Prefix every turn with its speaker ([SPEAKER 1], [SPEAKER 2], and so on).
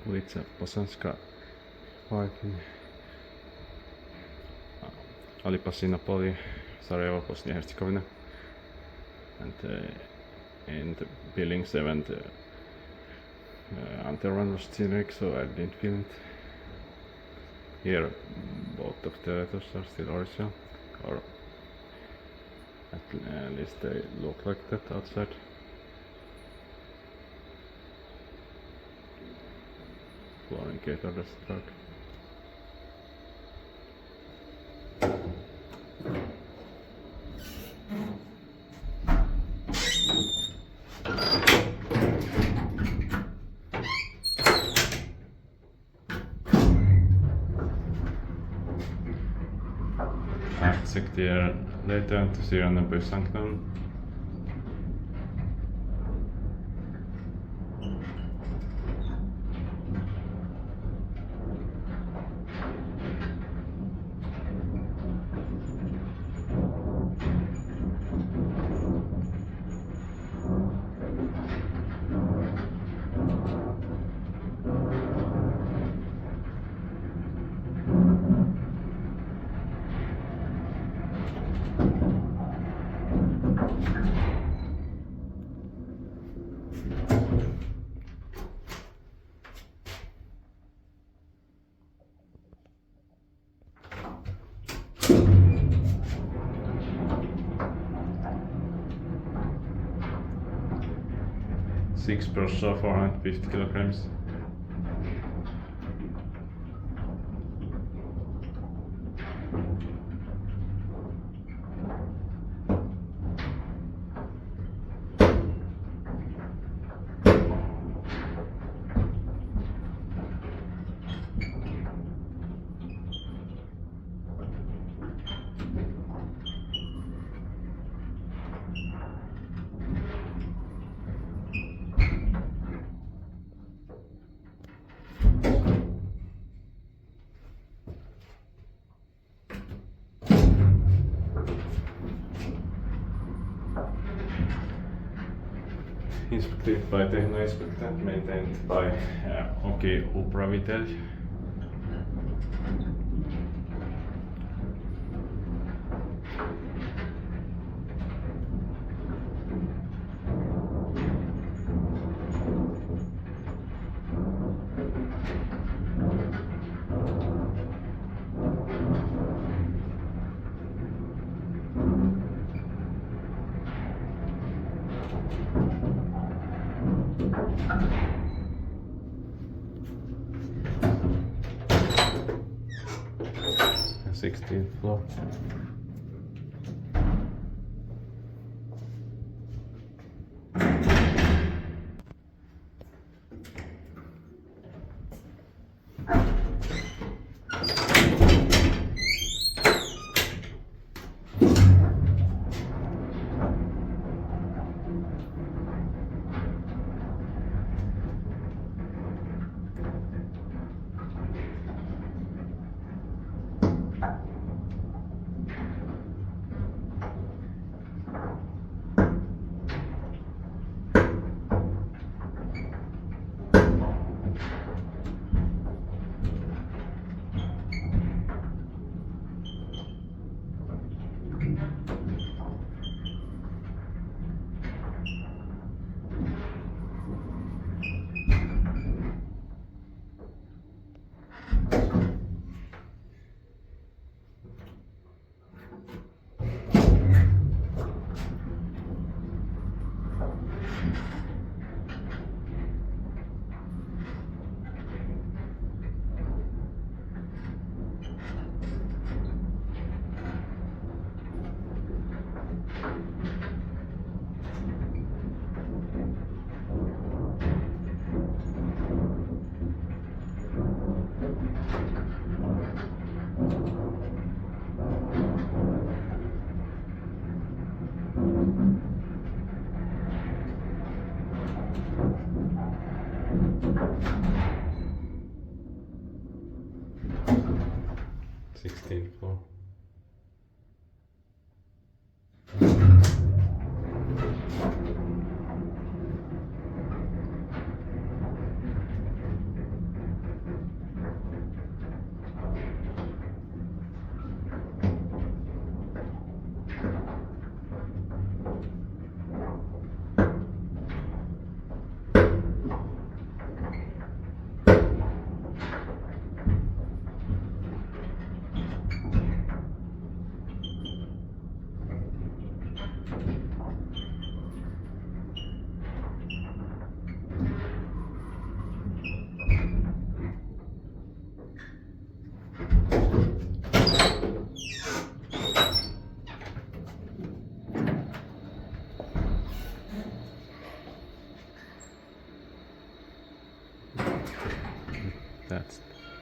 [SPEAKER 1] ulica Bosanska parking. Alipašino Polje, Sarajevo, Bosnia-Herzegovina. And in the building 7 underrun was generic, so I didn't film it. Here both of the letters are still original, or at least they look like that outside. Flooring gate are dark. I checked here later to see on the Bosanska. Six per saw, 450 kilograms. Inspected by Techno Inspector, maintained by Upravitelj. The 16th floor. Sixteenth floor.